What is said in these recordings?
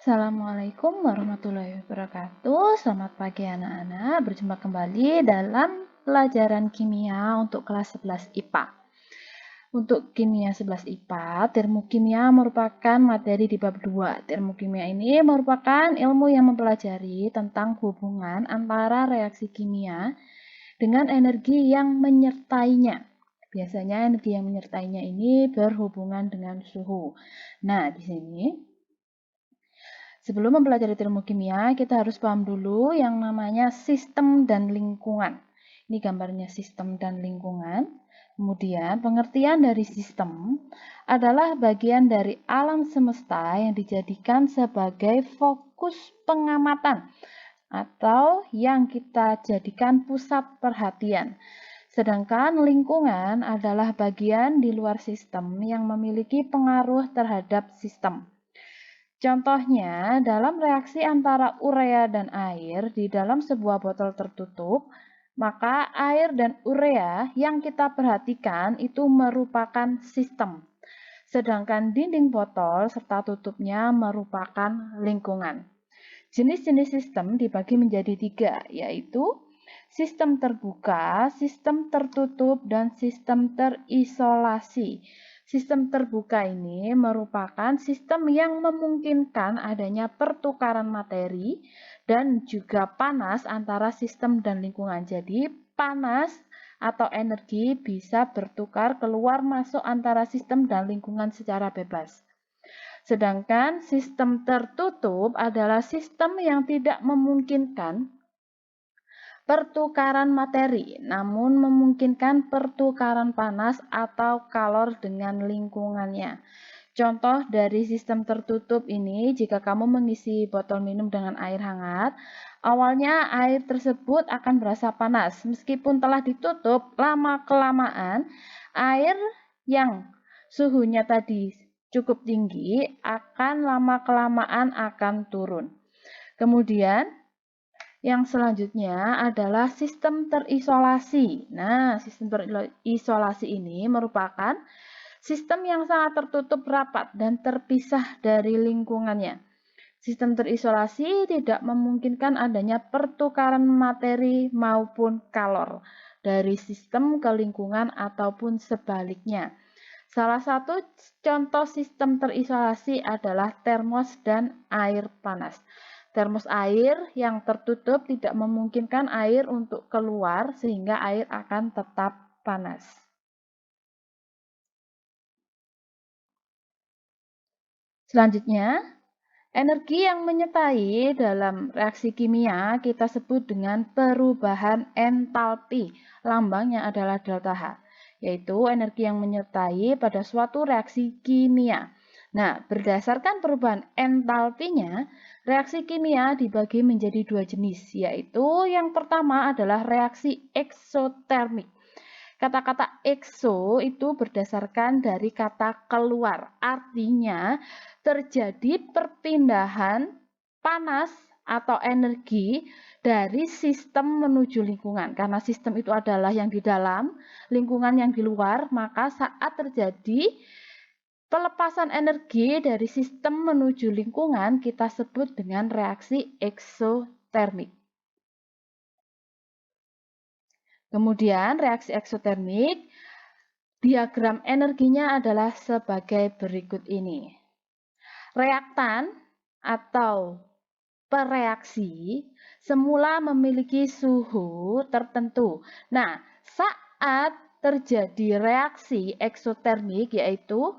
Assalamualaikum warahmatullahi wabarakatuh. Selamat pagi anak-anak. Berjumpa kembali dalam pelajaran kimia untuk kelas 11 IPA. Untuk kimia 11 IPA, termokimia merupakan materi di bab 2. Termokimia ini merupakan ilmu yang mempelajari tentang hubungan antara reaksi kimia dengan energi yang menyertainya. Biasanya energi yang menyertainya ini berhubungan dengan suhu. Nah, di sini sebelum mempelajari termokimia, kita harus paham dulu yang namanya sistem dan lingkungan. Ini gambarnya sistem dan lingkungan. Kemudian, pengertian dari sistem adalah bagian dari alam semesta yang dijadikan sebagai fokus pengamatan atau yang kita jadikan pusat perhatian. Sedangkan lingkungan adalah bagian di luar sistem yang memiliki pengaruh terhadap sistem. Contohnya, dalam reaksi antara urea dan air di dalam sebuah botol tertutup, maka air dan urea yang kita perhatikan itu merupakan sistem. Sedangkan dinding botol serta tutupnya merupakan lingkungan. Jenis-jenis sistem dibagi menjadi 3, yaitu sistem terbuka, sistem tertutup, dan sistem terisolasi. Sistem terbuka ini merupakan sistem yang memungkinkan adanya pertukaran materi dan juga panas antara sistem dan lingkungan. Jadi, panas atau energi bisa bertukar keluar masuk antara sistem dan lingkungan secara bebas. Sedangkan sistem tertutup adalah sistem yang tidak memungkinkan pertukaran materi, namun memungkinkan pertukaran panas atau kalor dengan lingkungannya. Contoh dari sistem tertutup ini, jika kamu mengisi botol minum dengan air hangat, awalnya air tersebut akan berasa panas. Meskipun telah ditutup, lama-kelamaan air yang suhunya tadi cukup tinggi akan lama-kelamaan akan turun. Kemudian, yang selanjutnya adalah sistem terisolasi. Nah, sistem terisolasi ini merupakan sistem yang sangat tertutup rapat dan terpisah dari lingkungannya. Sistem terisolasi tidak memungkinkan adanya pertukaran materi maupun kalor dari sistem ke lingkungan ataupun sebaliknya. Salah satu contoh sistem terisolasi adalah termos dan air panas. Termos air yang tertutup tidak memungkinkan air untuk keluar sehingga air akan tetap panas. Selanjutnya, energi yang menyertai dalam reaksi kimia kita sebut dengan perubahan entalpi. Lambangnya adalah delta H, yaitu energi yang menyertai pada suatu reaksi kimia. Nah, berdasarkan perubahan entalpinya, reaksi kimia dibagi menjadi 2 jenis, yaitu yang pertama adalah reaksi eksotermik. Kata-kata ekso itu berdasarkan dari kata keluar, artinya terjadi perpindahan panas atau energi dari sistem menuju lingkungan. Karena sistem itu adalah yang di dalam, lingkungan yang di luar, maka saat terjadi pelepasan energi dari sistem menuju lingkungan kita sebut dengan reaksi eksotermik. Kemudian reaksi eksotermik, diagram energinya adalah sebagai berikut ini. Reaktan atau pereaksi semula memiliki suhu tertentu. Nah, saat terjadi reaksi eksotermik yaitu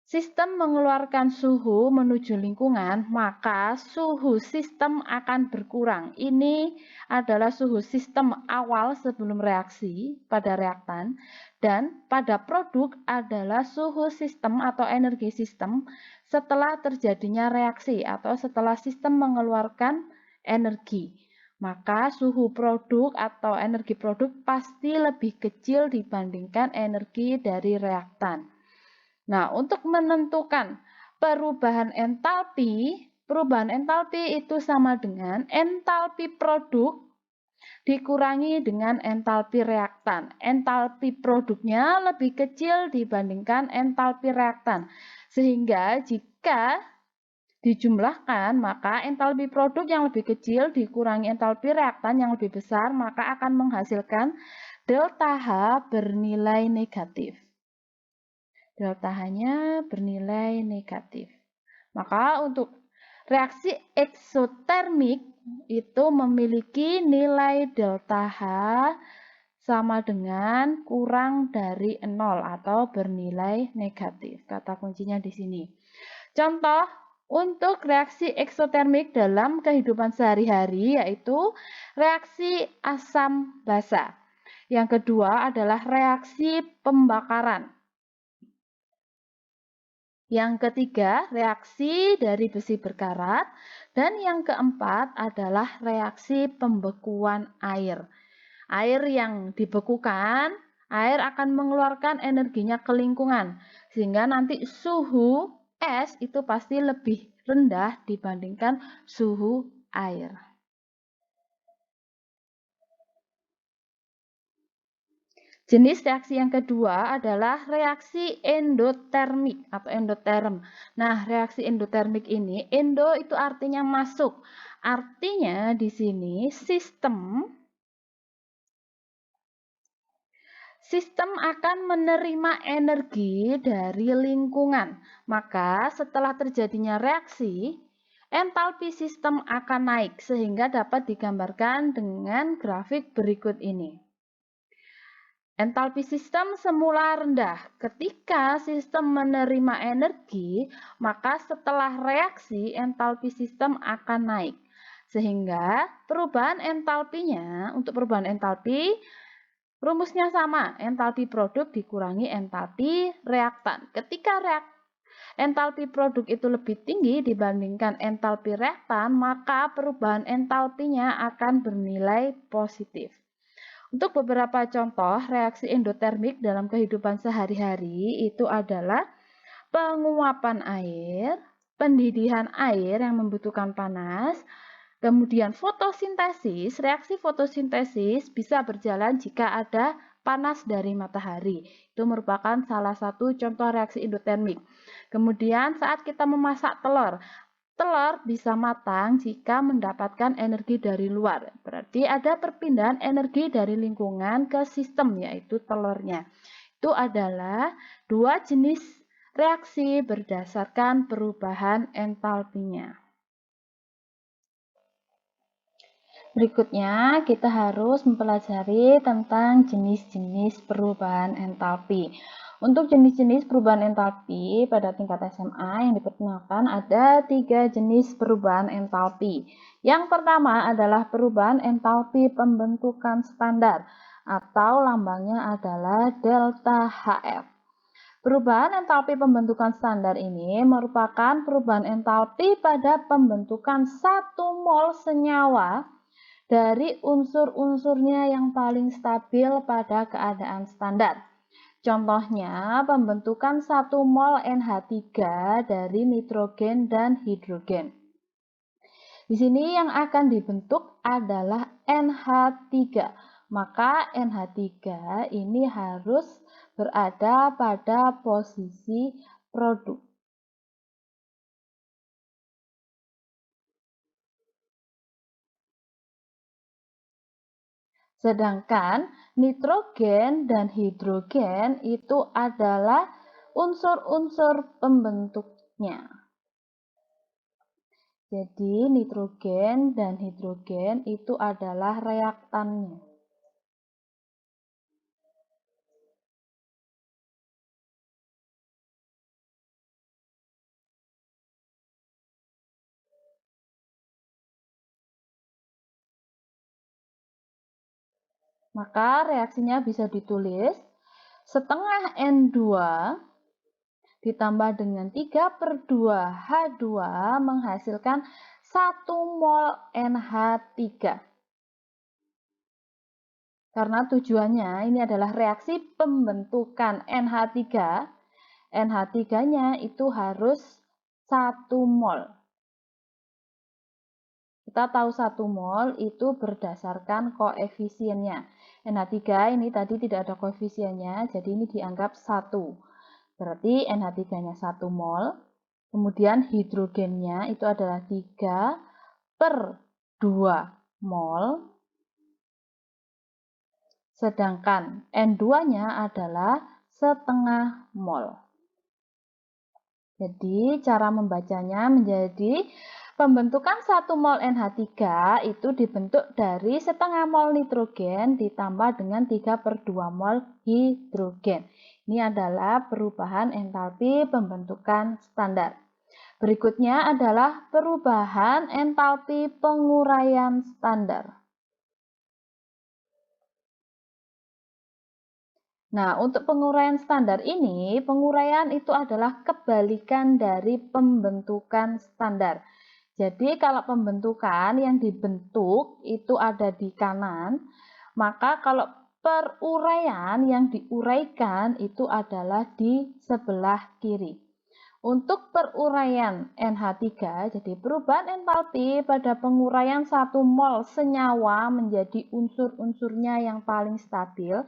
sistem mengeluarkan suhu menuju lingkungan, maka suhu sistem akan berkurang. Ini adalah suhu sistem awal sebelum reaksi pada reaktan, dan pada produk adalah suhu sistem atau energi sistem setelah terjadinya reaksi atau setelah sistem mengeluarkan energi. Maka suhu produk atau energi produk pasti lebih kecil dibandingkan energi dari reaktan. Nah, untuk menentukan perubahan entalpi itu sama dengan entalpi produk dikurangi dengan entalpi reaktan. Entalpi produknya lebih kecil dibandingkan entalpi reaktan. Sehingga jika dijumlahkan, maka entalpi produk yang lebih kecil dikurangi entalpi reaktan yang lebih besar, maka akan menghasilkan delta H bernilai negatif. Delta H-nya bernilai negatif. Maka untuk reaksi eksotermik itu memiliki nilai delta H sama dengan kurang dari 0 atau bernilai negatif. Kata kuncinya di sini. Contoh untuk reaksi eksotermik dalam kehidupan sehari-hari yaitu reaksi asam basa. Yang kedua adalah reaksi pembakaran. Yang ketiga, reaksi dari besi berkarat. Dan yang keempat adalah reaksi pembekuan air. Air yang dibekukan, air akan mengeluarkan energinya ke lingkungan. Sehingga nanti suhu es itu pasti lebih rendah dibandingkan suhu air. Jenis reaksi yang kedua adalah reaksi endotermik atau endoterm. Nah, reaksi endotermik ini, endo itu artinya masuk. Artinya di sini sistem akan menerima energi dari lingkungan. Maka setelah terjadinya reaksi, entalpi sistem akan naik sehingga dapat digambarkan dengan grafik berikut ini. Entalpi sistem semula rendah. Ketika sistem menerima energi, maka setelah reaksi entalpi sistem akan naik. Sehingga perubahan entalpinya, untuk perubahan entalpi, rumusnya sama, entalpi produk dikurangi entalpi reaktan. Ketika entalpi produk itu lebih tinggi dibandingkan entalpi reaktan, maka perubahan entalpinya akan bernilai positif. Untuk beberapa contoh reaksi endotermik dalam kehidupan sehari-hari itu adalah penguapan air, pendidihan air yang membutuhkan panas, kemudian fotosintesis. Reaksi fotosintesis bisa berjalan jika ada panas dari matahari. Itu merupakan salah satu contoh reaksi endotermik. Kemudian saat kita memasak telur, telur bisa matang jika mendapatkan energi dari luar. Berarti ada perpindahan energi dari lingkungan ke sistem, yaitu telurnya. Itu adalah dua jenis reaksi berdasarkan perubahan entalpinya. Berikutnya, kita harus mempelajari tentang jenis-jenis perubahan entalpi. Untuk jenis-jenis perubahan entalpi pada tingkat SMA yang diperkenalkan ada 3 jenis perubahan entalpi. Yang pertama adalah perubahan entalpi pembentukan standar atau lambangnya adalah delta HF. Perubahan entalpi pembentukan standar ini merupakan perubahan entalpi pada pembentukan 1 mol senyawa dari unsur-unsurnya yang paling stabil pada keadaan standar. Contohnya, pembentukan 1 mol NH3 dari nitrogen dan hidrogen. Di sini yang akan dibentuk adalah NH3. Maka NH3 ini harus berada pada posisi produk. Sedangkan nitrogen dan hidrogen itu adalah unsur-unsur pembentuknya. Jadi nitrogen dan hidrogen itu adalah reaktannya. Maka reaksinya bisa ditulis setengah N2 ditambah dengan 3/2 H2 menghasilkan 1 mol NH3. Karena tujuannya ini adalah reaksi pembentukan NH3. NH3-nya itu harus 1 mol. Kita tahu 1 mol itu berdasarkan koefisiennya. NH3 ini tadi tidak ada koefisiennya, jadi ini dianggap 1. Berarti NH3-nya 1 mol. Kemudian hidrogennya itu adalah 3/2 mol. Sedangkan N2-nya adalah setengah mol. Jadi cara membacanya menjadi pembentukan 1 mol NH3 itu dibentuk dari setengah mol nitrogen ditambah dengan 3/2 mol hidrogen. Ini adalah perubahan entalpi pembentukan standar. Berikutnya adalah perubahan entalpi penguraian standar. Nah, untuk penguraian standar ini, penguraian itu adalah kebalikan dari pembentukan standar. Jadi, kalau pembentukan yang dibentuk itu ada di kanan, maka kalau peruraian yang diuraikan itu adalah di sebelah kiri. Untuk peruraian NH3, jadi perubahan entalpi pada penguraian 1 mol senyawa menjadi unsur-unsurnya yang paling stabil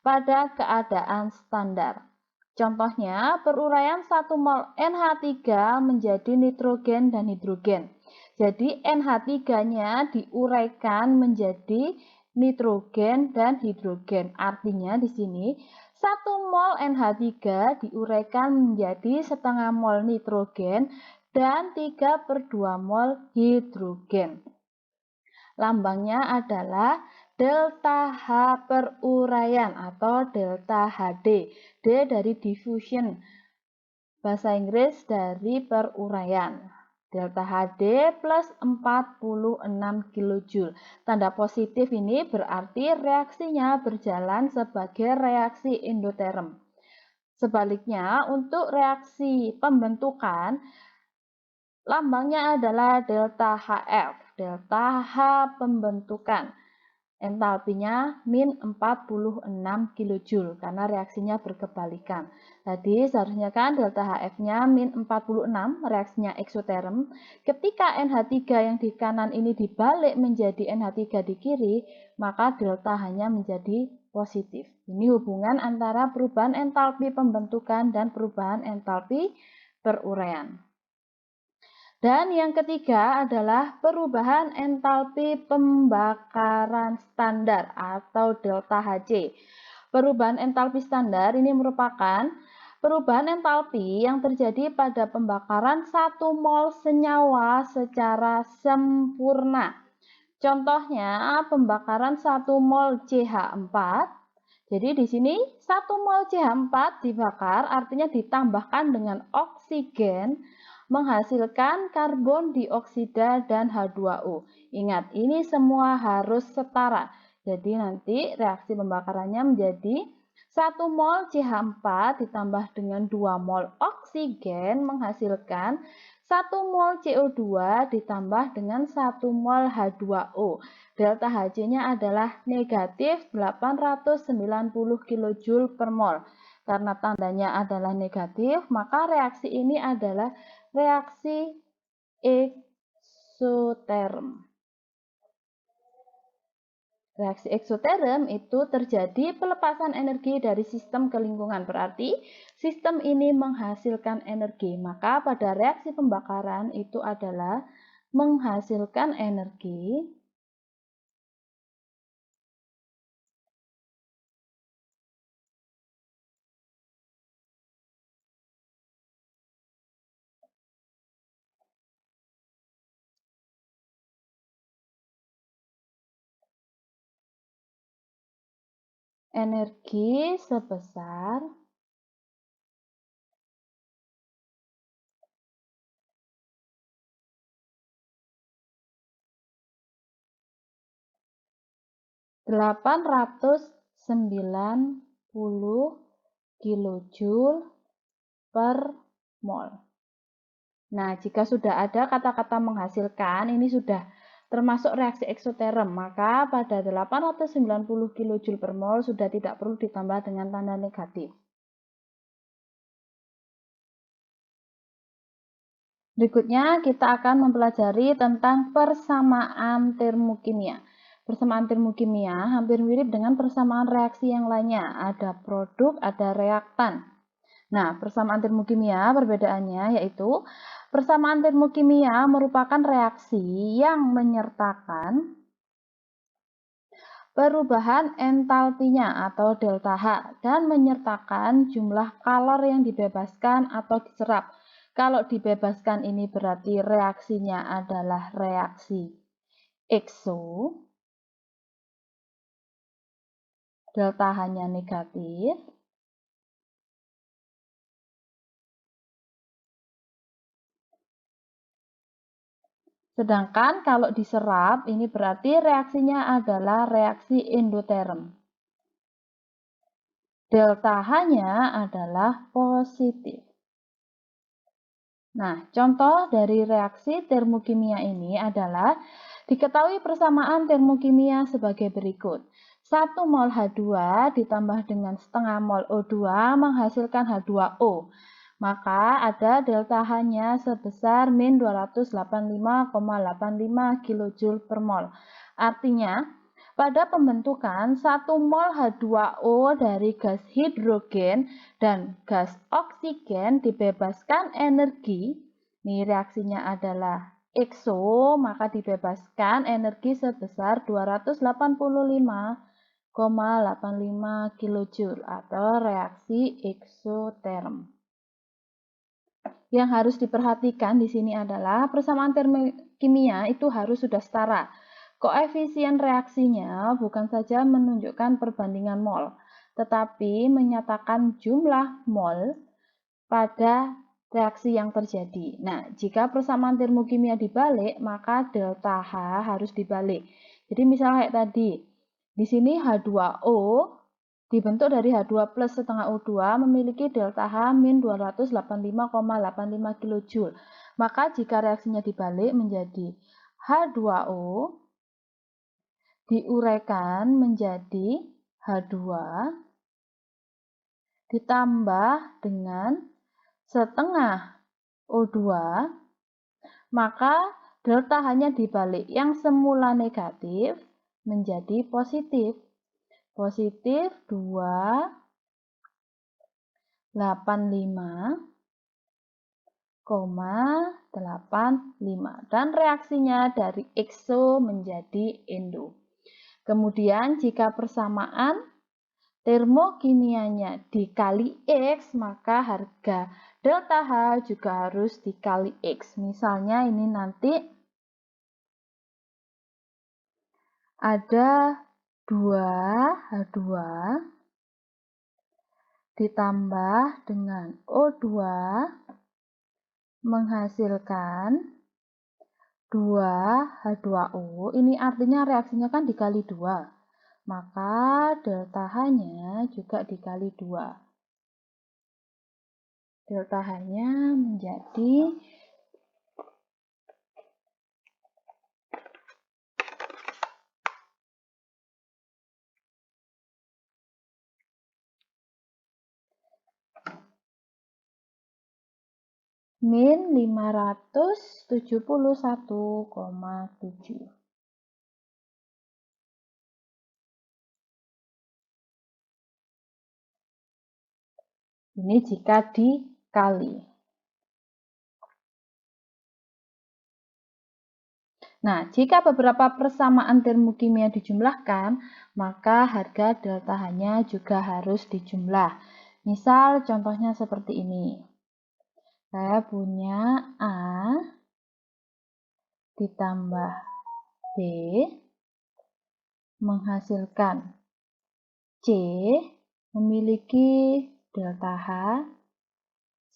pada keadaan standar. Contohnya, peruraian 1 mol NH3 menjadi nitrogen dan hidrogen. Jadi NH3-nya diuraikan menjadi nitrogen dan hidrogen. Artinya di sini 1 mol NH3 diuraikan menjadi setengah mol nitrogen dan 3/2 mol hidrogen. Lambangnya adalah delta H peruraian atau delta HD. D dari diffusion, bahasa Inggris dari peruraian. Delta HD plus 46 kJ. Tanda positif ini berarti reaksinya berjalan sebagai reaksi endoterm. Sebaliknya, untuk reaksi pembentukan, lambangnya adalah delta HF, delta H pembentukan. Entalpinya min 46 kJ karena reaksinya berkebalikan. Tadi seharusnya kan delta HF-nya min 46, reaksinya eksoterm. Ketika NH3 yang di kanan ini dibalik menjadi NH3 di kiri, maka delta hanya menjadi positif. Ini hubungan antara perubahan entalpi pembentukan dan perubahan entalpi peruraian. Dan yang ketiga adalah perubahan entalpi pembakaran standar atau delta Hc. Perubahan entalpi standar ini merupakan perubahan entalpi yang terjadi pada pembakaran 1 mol senyawa secara sempurna. Contohnya pembakaran 1 mol CH4. Jadi di sini 1 mol CH4 dibakar artinya ditambahkan dengan oksigen menghasilkan karbon dioksida dan H2O. Ingat, ini semua harus setara. Jadi nanti reaksi pembakarannya menjadi 1 mol CH4 ditambah dengan 2 mol oksigen menghasilkan 1 mol CO2 ditambah dengan 1 mol H2O. Delta Hc-nya adalah negatif 890 kJ per mol. Karena tandanya adalah negatif, maka reaksi ini adalah reaksi eksoterm. Reaksi eksoterm itu terjadi pelepasan energi dari sistem ke lingkungan. Berarti sistem ini menghasilkan energi. Maka pada reaksi pembakaran itu adalah menghasilkan energi sebesar 890 kilojoule per mol. Nah, jika sudah ada kata-kata menghasilkan, ini sudah termasuk reaksi eksoterm, maka pada 890 kJ per mol sudah tidak perlu ditambah dengan tanda negatif. Berikutnya kita akan mempelajari tentang persamaan termokimia. Persamaan termokimia hampir mirip dengan persamaan reaksi yang lainnya. Ada produk, ada reaktan. Nah, persamaan termokimia perbedaannya yaitu persamaan termokimia merupakan reaksi yang menyertakan perubahan entalpinya atau delta H dan menyertakan jumlah kalor yang dibebaskan atau diserap. Kalau dibebaskan ini berarti reaksinya adalah reaksi ekso, delta H-nya negatif. Sedangkan kalau diserap, ini berarti reaksinya adalah reaksi endoterm. Delta H-nya adalah positif. Nah, contoh dari reaksi termokimia ini adalah diketahui persamaan termokimia sebagai berikut. 1 mol H2 ditambah dengan setengah mol O2 menghasilkan H2O. Maka ada delta H-nya sebesar min 285,85 kJ per mol. Artinya, pada pembentukan 1 mol H2O dari gas hidrogen dan gas oksigen dibebaskan energi. Ini reaksinya adalah ekso, maka dibebaskan energi sebesar 285,85 kJ atau reaksi eksoterm. Yang harus diperhatikan di sini adalah persamaan termokimia itu harus sudah setara. Koefisien reaksinya bukan saja menunjukkan perbandingan mol, tetapi menyatakan jumlah mol pada reaksi yang terjadi. Nah, jika persamaan termokimia dibalik, maka delta H harus dibalik. Jadi misalnya kayak tadi, di sini H2O dibentuk dari H2 plus setengah O2 memiliki delta H min 285,85 kJ. Maka jika reaksinya dibalik menjadi H2O diuraikan menjadi H2 ditambah dengan setengah O2, maka delta H-nya dibalik yang semula negatif menjadi positif. Positif 285,85 dan reaksinya dari ekso menjadi endo. Kemudian jika persamaan termokimianya dikali X, maka harga delta H juga harus dikali X. Misalnya ini nanti ada 2H2 ditambah dengan O2 menghasilkan 2H2O. Ini artinya reaksinya kan dikali 2. Maka delta H-nya juga dikali 2. Delta H-nya menjadi min 571,7. Ini jika dikali. Nah, jika beberapa persamaan termokimia dijumlahkan, maka harga delta H-nya juga harus dijumlah. Misal contohnya seperti ini. Saya punya A ditambah B menghasilkan C memiliki delta H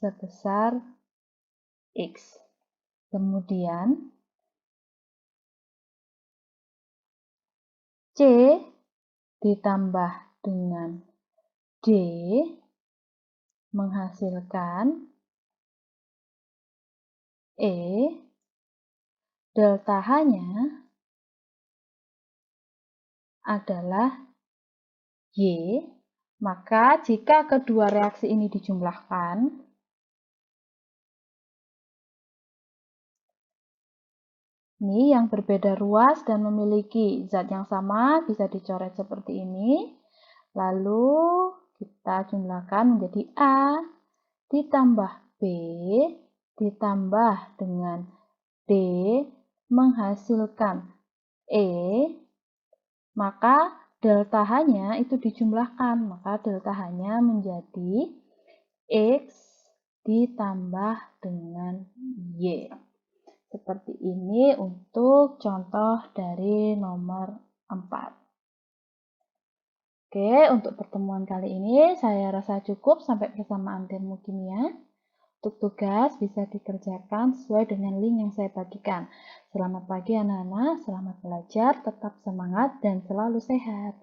sebesar X. Kemudian C ditambah dengan D menghasilkan E, delta H-nya adalah Y, maka jika kedua reaksi ini dijumlahkan, ini yang berbeda ruas dan memiliki zat yang sama bisa dicoret seperti ini. Lalu kita jumlahkan menjadi A ditambah B ditambah dengan D menghasilkan E, maka delta H-nya itu dijumlahkan, maka delta H-nya menjadi X ditambah dengan Y. Seperti ini untuk contoh dari nomor 4. Oke, untuk pertemuan kali ini saya rasa cukup. Sampai persamaan termokimia. Untuk tugas bisa dikerjakan sesuai dengan link yang saya bagikan. Selamat pagi anak-anak, selamat belajar, tetap semangat dan selalu sehat.